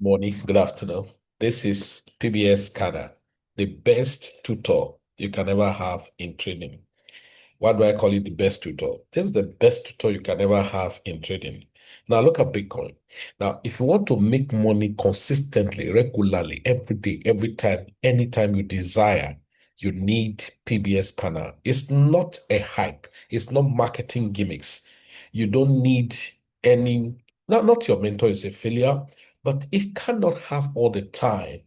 Morning, good afternoon. This is PBS Scanner, the best tutor you can ever have in trading. Why do I call it the best tutor? This is the best tutor you can ever have in trading. Now look at Bitcoin. Now, if you want to make money consistently, regularly, every day, every time, anytime you desire, you need PBS Scanner. It's not a hype. It's not marketing gimmicks. You don't need any, not your mentor is a failure, but it cannot have all the time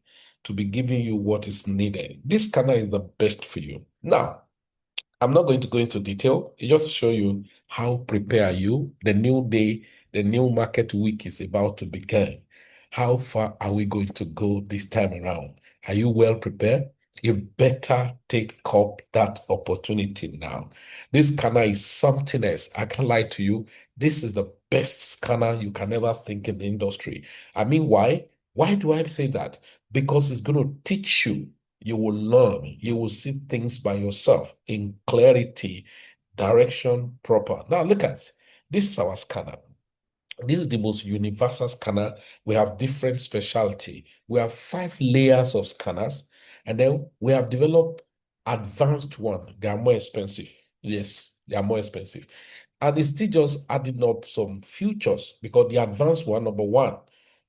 to be giving you what is needed. This scanner is the best for you. Now, I'm not going to go into detail. It just to show you how prepare you. The new day, the new market week is about to begin. How far are we going to go this time around? Are you well prepared? You better take up that opportunity now. This scanner is something else. I can't lie to you. This is the best scanner you can ever think in the industry. I mean, why? Why do I say that? Because it's going to teach you, you will learn, you will see things by yourself in clarity, direction, proper. Now, look at this is our scanner. This is the most universal scanner. We have different specialty. We have 5 layers of scanners, and then we have developed advanced one. They are more expensive. Yes, they are more expensive. And it's still just adding up some features because the advanced one, number one,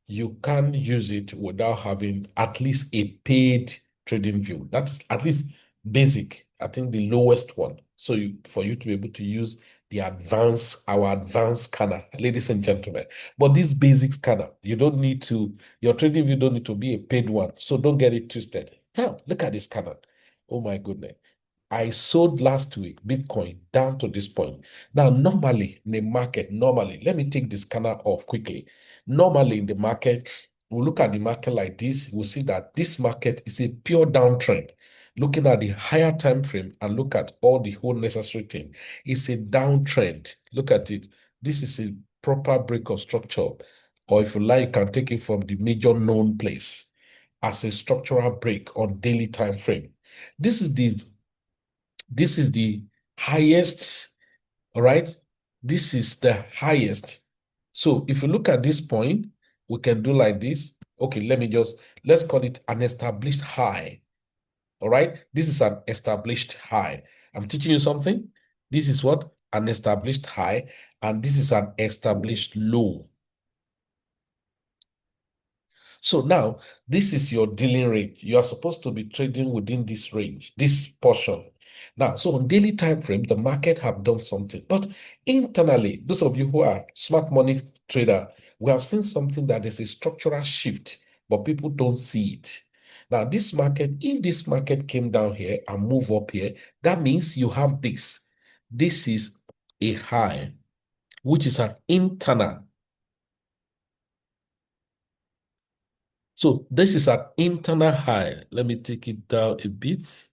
you can use it without having at least a paid trading view. That is at least basic. I think the lowest one. So for you to be able to use our advanced scanner, ladies and gentlemen. But this basic scanner, your trading view don't need to be a paid one. So don't get it twisted. Now, look at this scanner. Oh my goodness. I sold last week Bitcoin down to this point. Now, normally in the market, let me take the scanner off quickly. Normally in the market, we look at the market like this, we'll see that this market is a pure downtrend. Looking at the higher time frame and look at all the whole necessary thing, it's a downtrend. Look at it. This is a proper break of structure, or if you like, you can take it from the major known place as a structural break on daily time frame. This is the this is the highest, all right? This is the highest. So if you look at this point, we can do like this. Okay, let's call it an established high. All right, this is an established high. I'm teaching you something. This is what? An established high, and this is an established low. So now, this is your dealing range. You are supposed to be trading within this range, this portion. Now, so on daily time frame, the market have done something. But internally, those of you who are smart money trader, we have seen something that is a structural shift, but people don't see it. Now, this market, if this market came down here and move up here, that means you have this. This is a high, which is an internal. So this is an internal high. Let me take it down a bit.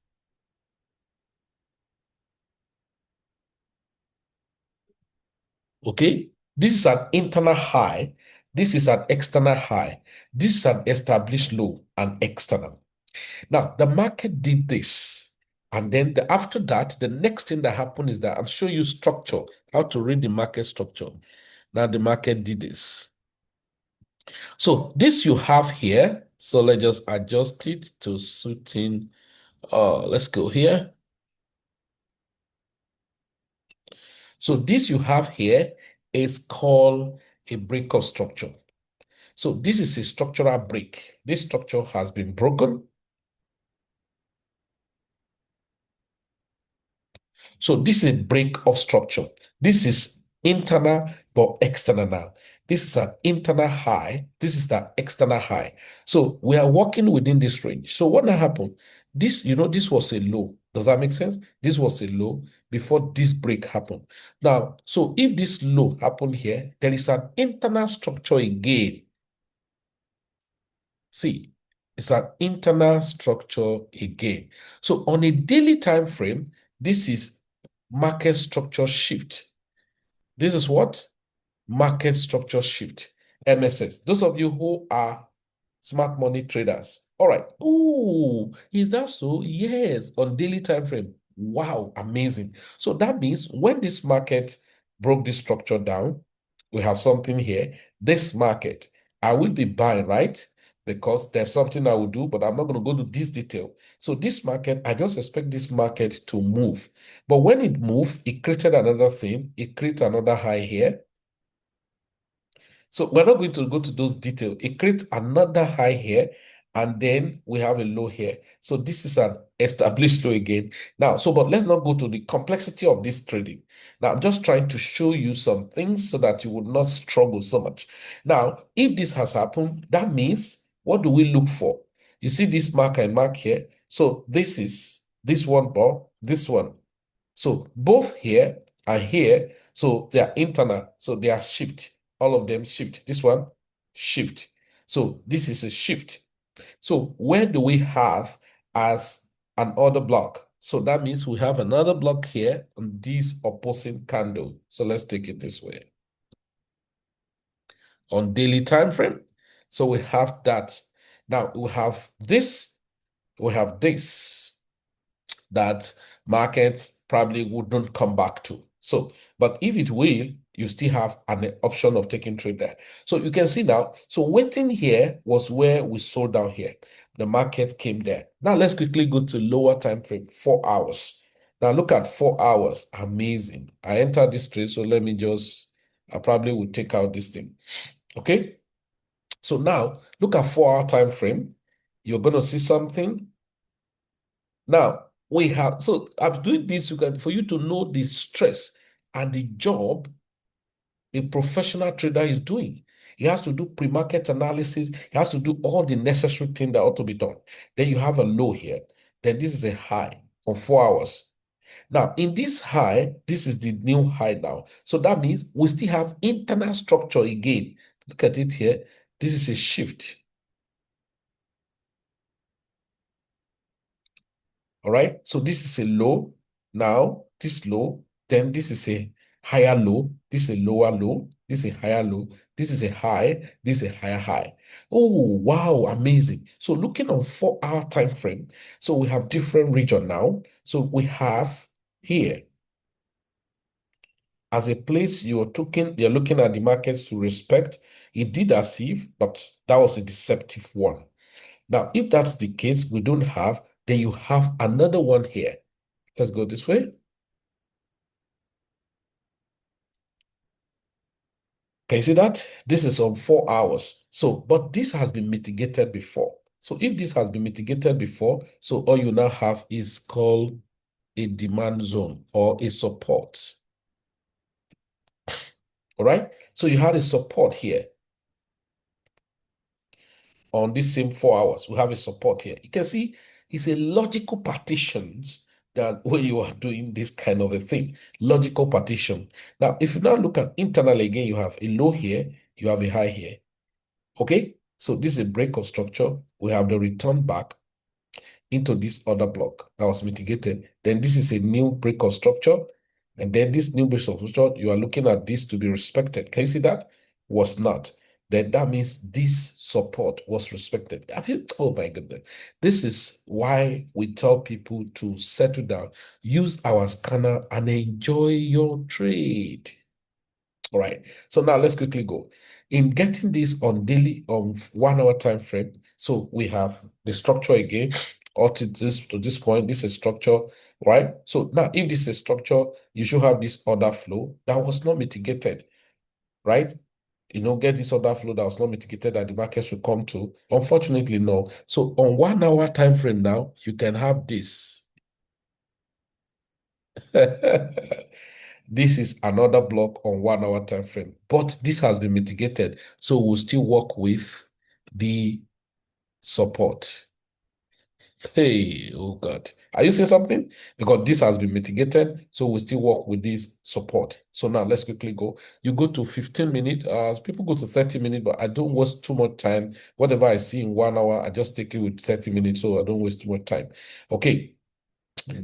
Okay. This is an internal high. This is an external high. This is an established low and external. Now, the market did this. And then after that, the next thing that happened is that I'm showing you structure, how to read the market structure. Now, the market did this. So this you have here. So let's just adjust it to suit in. Let's go here. So this you have here is called a break of structure. So this is a structural break. This structure has been broken. So this is a break of structure. This is internal but external now. This is an internal high. This is the external high. So we are working within this range. So what happened? This was a low. Does that make sense? This was a low before this break happened. Now, so if this low happened here, there is an internal structure again. See, it's an internal structure again. So on a daily time frame, this is market structure shift. This is what? Market structure shift, MSS. Those of you who are smart money traders. All right. Oh, is that so? Yes, on daily time frame. Wow, amazing. So that means when this market broke this structure down, we have something here. This market I will be buying, right? Because there's something I will do, but I'm not going to go to this detail. So this market, I just expect this market to move. But when it moved, it created another thing. It created another high here. So we're not going to go to those details. It creates another high here, and then we have a low here. So this is an established low again. Now, but let's not go to the complexity of this trading. Now, I'm just trying to show you some things so that you would not struggle so much. Now, if this has happened, that means what do we look for? You see this mark and mark here. So this is this one bar, this one. So both here and here, so they are internal, so they are shift. All of them shift. This one, shift. So this is a shift. So where do we have as an order block? So that means we have another block here on this opposing candle. So let's take it this way. On daily time frame. So we have that. Now we have this, that markets probably wouldn't come back to. So, but if it will, you still have an option of taking trade there. So you can see now, so waiting here was where we sold down here. The market came there. Now let's quickly go to lower time frame, 4 hours. Now look at 4 hours. Amazing. I entered this trade, so let me just, I probably will take out this thing. Okay. So now look at 4 hour time frame. You're going to see something. Now, we have, so I'm doing this for you to know the stress and the job a professional trader is doing. He has to do pre-market analysis. He has to do all the necessary things that ought to be done. Then you have a low here. Then this is a high on 4 hours. Now, in this high, this is the new high now. So that means we still have internal structure again. Look at it here. This is a shift. All right. So this is a low. Now, this low, then this is a higher low. This is a lower low. This is a higher low. This is a high. This is a higher high. Oh, wow. Amazing. So looking on 4 hour time frame. So we have different region now. So we have here as a place you're looking at the markets to respect. It did as if, but that was a deceptive one. Now, if that's the case, we don't have, then you have another one here. Let's go this way. Can you see that? This is on 4 hours. So, but this has been mitigated before. So if this has been mitigated before, so all you now have is called a demand zone or a support. All right. So you had a support here on this same 4 hours. We have a support here. You can see it's a logical partitions that when you are doing this kind of a thing, logical partition. Now, if you now look at internally again, you have a low here, you have a high here. Okay, so this is a break of structure. We have the return back into this other block that was mitigated. Then this is a new break of structure. And then this new break of structure, you are looking at this to be respected. Can you see that? Was not. Then that means this support was respected. Have you? Oh my goodness. This is why we tell people to settle down, use our scanner, and enjoy your trade. All right. So now let's quickly go. In getting this on daily, on 1 hour time frame, so we have the structure again, or to this point, this is structure, right? So now if this is structure, you should have this order flow that was not mitigated, right? Get this order flow that was not mitigated that the market should come to. Unfortunately, no. So on 1 hour time frame now, you can have this. This is another block on 1 hour time frame, but this has been mitigated. So we'll still work with the support. Hey, oh God. Are you saying something? Because this has been mitigated, so we still work with this support. So now let's quickly go. You go to 15 minutes. People go to 30 minutes, but I don't waste too much time. Whatever I see in 1 hour, I just take it with 30 minutes, so I don't waste too much time. Okay.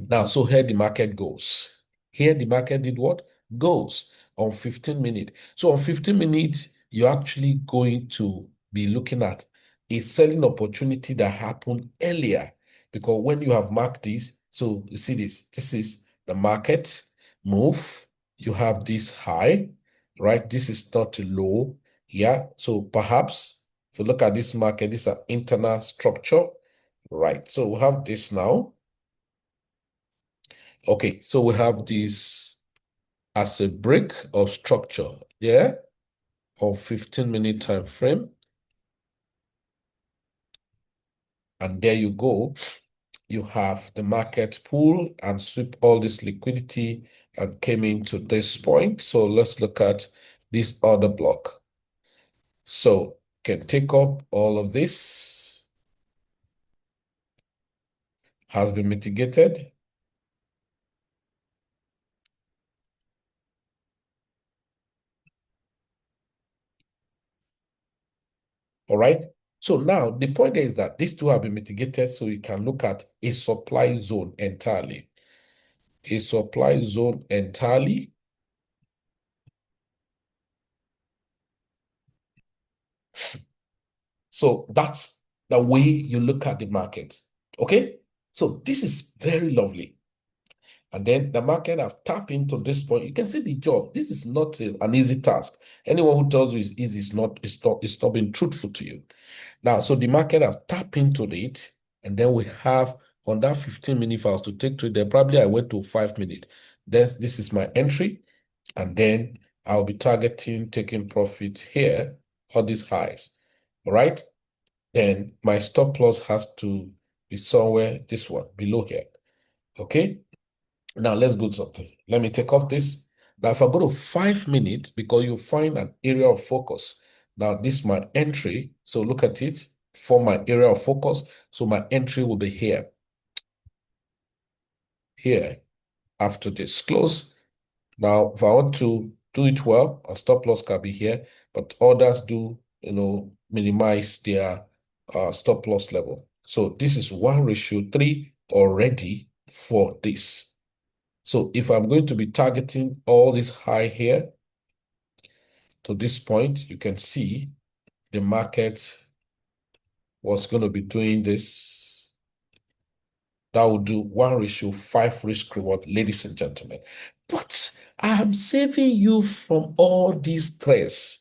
Now, so here the market goes. Here the market did what? Goes on 15 minutes. So on 15 minutes, you're actually going to be looking at a selling opportunity that happened earlier. Because when you have marked this, so you see this is the market move. You have this high, right? This is not a low. Yeah. So perhaps If you look at this market, this is an internal structure, right? So we have this now. Okay, so we have this as a break of structure, yeah, of 15-minute time frame. And there you go. You have the market pull and sweep all this liquidity and came into this point. So let's look at this other block. So can take up all of this, has been mitigated. All right. So now the point is that these two have been mitigated, so you can look at a supply zone entirely. A supply zone entirely. So that's the way you look at the market. Okay. So this is very lovely. And then the market have tapped into this point. You can see the job. This is not an easy task. Anyone who tells you it's easy is not being truthful to you. Now, so the market have tapped into it, and then we have on that 15-minute, if I was to take trade, then probably I went to 5 minutes. Then this is my entry, and then I'll be targeting taking profit here, all these highs. All right. Then my stop loss has to be somewhere this one below here. Okay. Now let's go to something. Let me take off this. Now, if I go to 5 minutes, because you find an area of focus. Now, this is my entry. So look at it for my area of focus. So my entry will be here. Here after this close. Now, if I want to do it well, a stop loss can be here, but others do, minimize their stop loss level. So this is 1:3 already for this. So if I'm going to be targeting all this high here to this point, you can see the market was going to be doing this. That would do 1:5 risk reward, ladies and gentlemen. But I'm saving you from all this stress.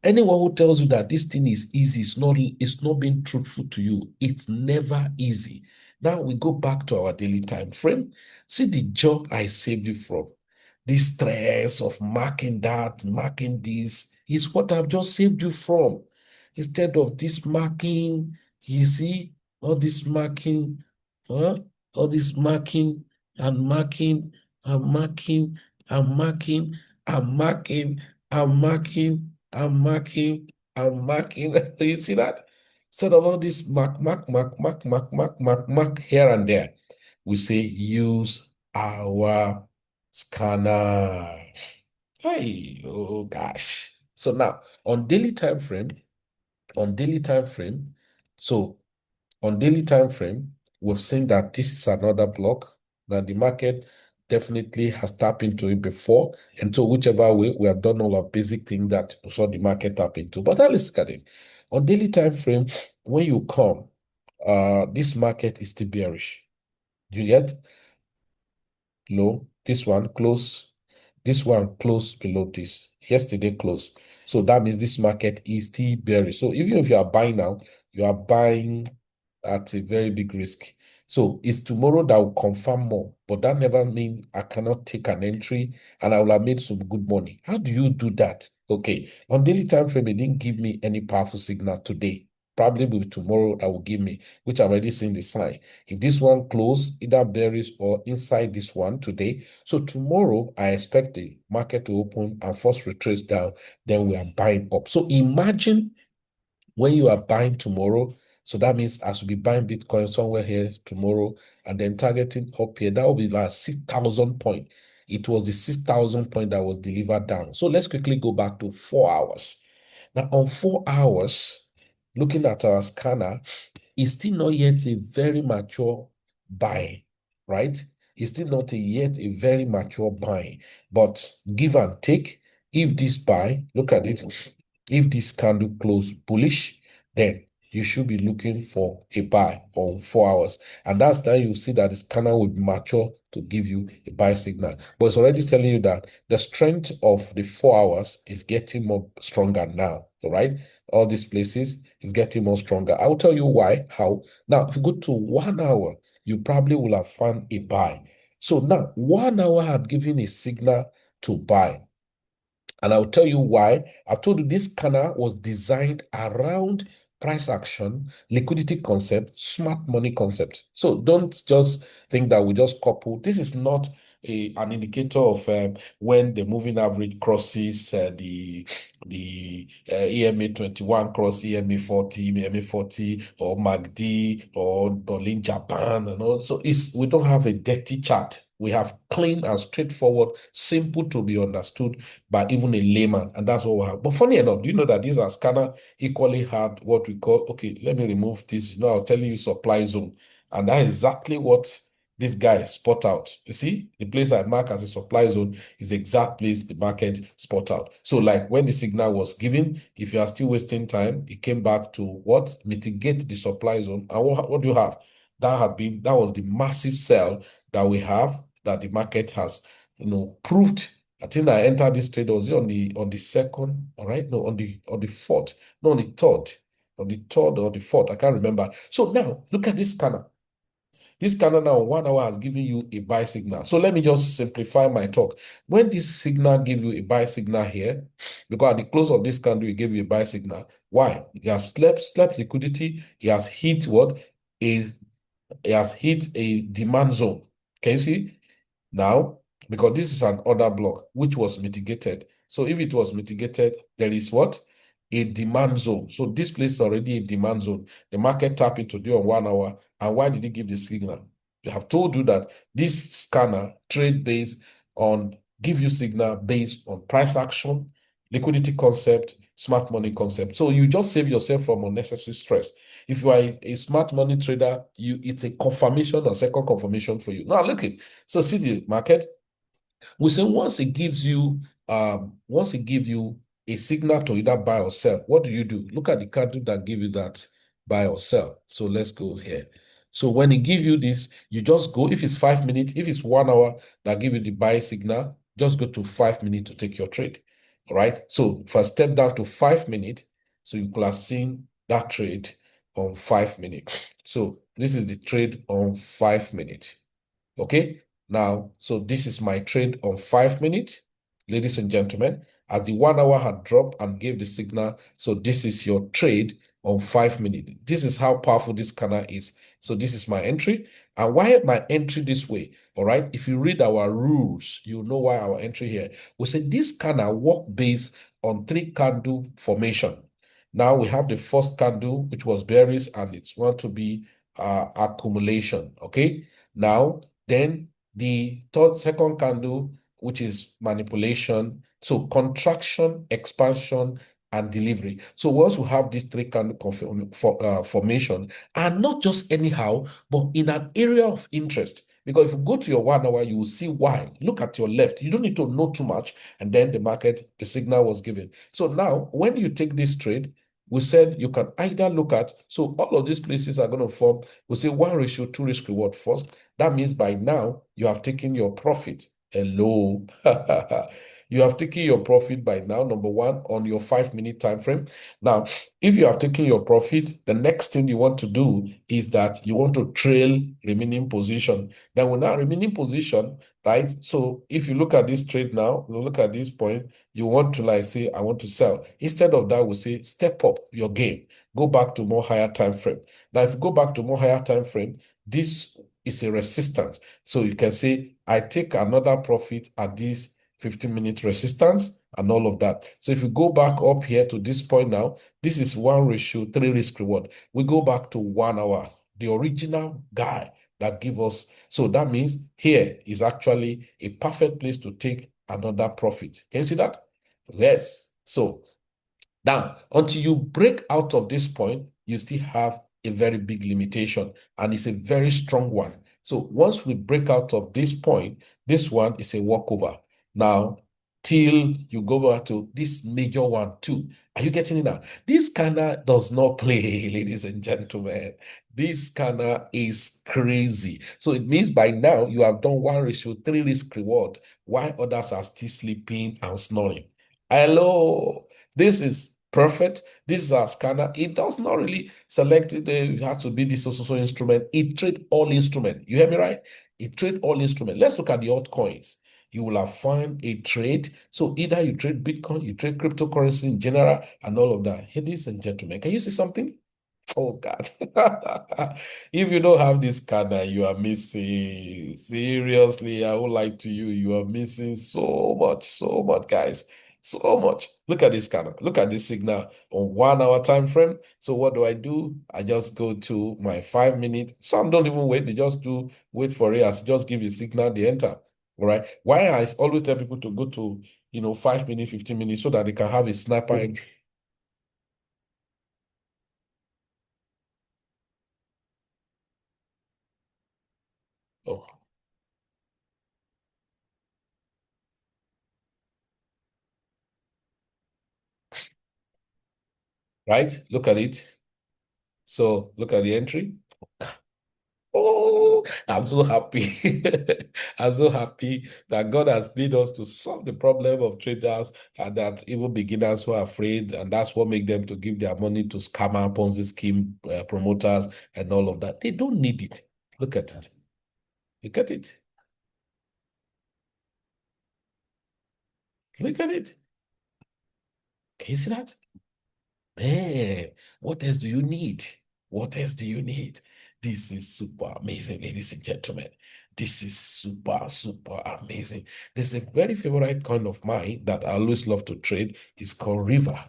Anyone who tells you that this thing is easy it's not being truthful to you. It's never easy. Now we go back to our daily time frame. See the job I saved you from. This stress of marking that, marking this is what I've just saved you from. Instead of this marking, you see, all this marking, huh? All this marking and marking and marking and marking and marking and marking I'm marking, I'm marking. You see that? Instead of all this mark here and there, we say use our scanner. Hey, oh gosh. So now on daily time frame, on daily time frame, so on daily time frame, we've seen that this is another block that the market definitely has tapped into it before. And so whichever way, we have done all of basic things that we saw the market tap into. But now let's look at it. On daily time frame, when you come, this market is still bearish. You get low, this one close, this one close below this. Yesterday close. So that means this market is still bearish. So even if you are buying now, you are buying at a very big risk. So it's tomorrow that will confirm more, but that never means I cannot take an entry and I will have made some good money. How do you do that? Okay, on daily time frame, it didn't give me any powerful signal today. Probably will be tomorrow that will give me, which I've already seen the sign. If this one close, either bearish or inside this one today. So tomorrow, I expect the market to open and first retrace down, then we are buying up. So imagine when you are buying tomorrow, so that means I should be buying Bitcoin somewhere here tomorrow and then targeting up here. That will be like 6,000 point. It was the 6,000 point that was delivered down. So let's quickly go back to 4 hours. Now, on 4 hours, looking at our scanner, it's still not yet a very mature buy, right? It's still not yet a very mature buy, but give and take. If this buy, look at it, if this candle close bullish, then you should be looking for a buy on 4 hours. And that's time you see that this candle will mature to give you a buy signal. But it's already telling you that the strength of the 4 hours is getting more stronger now. All right. All these places is getting more stronger. I'll tell you why, how. Now, if you go to 1 hour, you probably will have found a buy. So now 1 hour had given a signal to buy. And I'll tell you why. I've told you this scanner was designed around price action, liquidity concept, smart money concept. So don't just think that we just couple. This is not an indicator of when the moving average crosses the EMA 21 cross EMA 40, EMA 40, or MACD or Berlin Japan and all. So we don't have a dirty chart. We have clean and straightforward, simple to be understood by even a layman, and that's what we have. But funny enough, do you know that these are scanner equally had what we call, okay, let me remove this. I was telling you supply zone, and that is exactly what this guy spot out. You see, the place I mark as a supply zone is the exact place the market spot out. So, like when the signal was given, if you are still wasting time, it came back to what? Mitigate the supply zone. And what do you have? That was the massive sell that we have, that the market has, proved. I think I entered this trade, was it on the second, all right? No, on the fourth, no, on the third or the fourth, I can't remember. So now look at this scanner. This scanner now 1 hour has given you a buy signal. So let me just simplify my talk. When this signal give you a buy signal here, because at the close of this candle, it gave you a buy signal. Why? It has slept liquidity. It has hit what? It has hit a demand zone. Can you see? Now, because this is an order block which was mitigated. So if it was mitigated, there is what? A demand zone. So this place is already a demand zone. The market tap into the on 1 hour. And why did it give the signal? I have told you that this scanner trade based on, give you signal based on price action, liquidity concept, smart money concept. So you just save yourself from unnecessary stress. If you are a smart money trader, it's a confirmation or second confirmation for you. Now look it. So see the market. We say once it gives you a signal to either buy or sell, what do? Look at the candle that give you that buy or sell. So let's go here. So when it give you this, you just go, if it's 5 minutes, if it's 1 hour that give you the buy signal, just go to 5 minutes to take your trade. All right. So if I step down to 5 minutes, so you could have seen that trade on 5 minutes. So this is the trade on 5 minutes. Okay. Now, so this is my trade on 5 minutes, ladies and gentlemen, as the 1 hour had dropped and gave the signal. So this is your trade on 5 minutes. This is how powerful this scanner is. So this is my entry. And why my entry this way? All right. If you read our rules, you know why our entry here. We say this scanner work based on 3 candle formation. Now we have the first candle, which was bearish, and it's want to be accumulation. Okay. Now, then the second candle, which is manipulation. So contraction, expansion, and delivery. So once we have these 3 candle formation, and not just anyhow, but in an area of interest. Because if you go to your 1 hour, you will see why. Look at your left. You don't need to know too much. And then the signal was given. So now, when you take this trade, we said you can either look at, so all of these places are going to form, we say 1:2 risk reward first. That means by now you have taken your profit. Hello. You have taken your profit by now, number one, on your 5 minute time frame. Now, if you have taken your profit, the next thing you want to do is that you want to trail remaining position. Then with that remaining position, right? So if you look at this trade now, you look at this point, you want to like say, I want to sell. Instead of that, we say step up your game. Go back to more higher time frame. Now, if you go back to more higher time frame, this is a resistance. So you can say, I take another profit at this 15-minute resistance and all of that. So if you go back up here to this point now, this is 1:3 risk reward. We go back to 1 hour, the original guy that give us. So that means here is actually a perfect place to take another profit. Can you see that? Yes. So now, until you break out of this point, you still have a very big limitation, and it's a very strong one. So once we break out of this point, this one is a walkover. Now, till you go back to this major one too. Are you getting it now? This scanner does not play, ladies and gentlemen. This scanner is crazy. So it means by now you have done 1:3 risk reward, while others are still sleeping and snoring. Hello. This is Perfect. This is our scanner. It does not really select it has to be this so instrument. It trade all instrument. You hear me right? It trade all instrument. Let's look at the altcoins. You will have found a trade. So either you trade Bitcoin, you trade cryptocurrency in general, and all of that. Ladies and gentlemen, can you see something? Oh God. If you don't have this scanner, you are missing. Seriously, I would like to you. You are missing so much, guys. So much. Look at this scanner. Look at this signal on 1 hour time frame. So what do? I just go to my 5 minute. Some don't even wait. They just do wait for it. As just give a signal, they enter. All right. Why I always tell people to go to 5 minutes, 15 minutes so that they can have a sniper. Oh, right? Look at it. So look at the entry. Oh, I'm so happy. I'm so happy that God has made us to solve the problem of traders and that even beginners who are afraid, and that's what make them to give their money to scammer, Ponzi scheme promoters, and all of that. They don't need it. Look at it. Look at it. Look at it. Can you see that? Man, what else do you need? What else do you need? This is super amazing, ladies and gentlemen. This is super amazing. There's a very favorite coin of mine that I always love to trade. It's called River.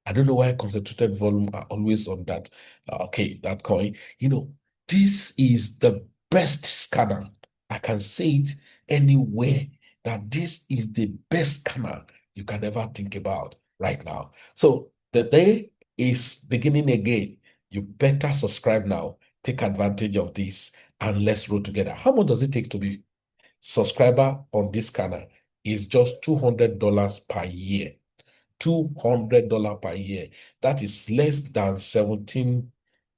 I don't know why concentrated volume are always on that. Okay, that coin. This is the best scanner. I can say it anywhere that this is the best scanner you can ever think about right now. So the day is beginning again. You better subscribe now. Take advantage of this and let's roll together. How much does it take to be subscriber on this scanner? It's just $200 per year. $200 per year. That is less than $17,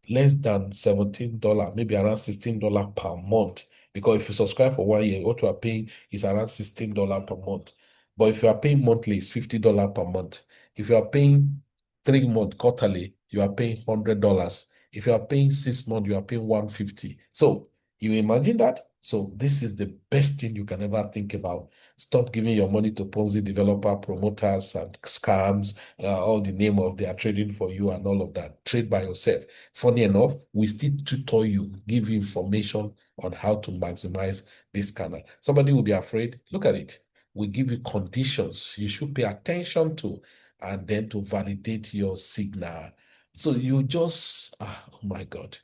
maybe around $16 per month. Because if you subscribe for 1 year, what you are paying is around $16 per month. But if you are paying monthly, it's $50 per month. If you are paying 3 month quarterly, you are paying $100. If you are paying 6 months, you are paying 150. So you imagine that? So this is the best thing you can ever think about. Stop giving your money to Ponzi developer, promoters, and scams, all the name of they are trading for you and all of that. Trade by yourself. Funny enough, we still tutor you, give you information on how to maximize this scanner. Somebody will be afraid. Look at it. We give you conditions you should pay attention to and then to validate your signal. So you just, oh my God.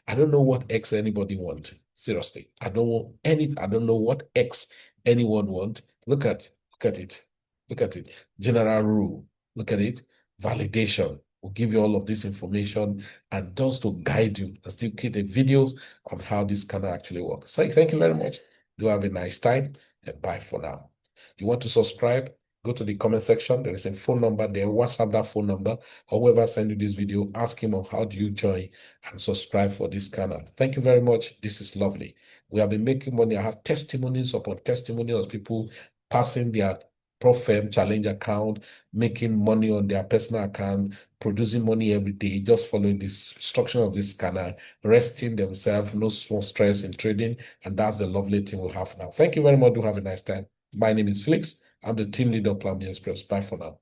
I don't know what X anybody want. Seriously. I don't know what X anyone want. Look at it. Look at it. General rule. Look at it. Validation. We'll give you all of this information and just to guide you and still keep the videos on how this can actually work. So thank you very much. Do have a nice time and bye for now. You want to subscribe? Go to the comment section. There is a phone number there. WhatsApp that phone number. Or whoever send you this video, ask him on how do you join and subscribe for this channel. Thank you very much. This is lovely. We have been making money. I have testimonies upon testimonies of people passing their prop firm challenge account, making money on their personal account, producing money every day, just following this instruction of this scanner, resting themselves, no small stress in trading. And that's the lovely thing we have now. Thank you very much. Do have a nice time. My name is Felix. I'm the team leader of Plan B Express. Bye for now.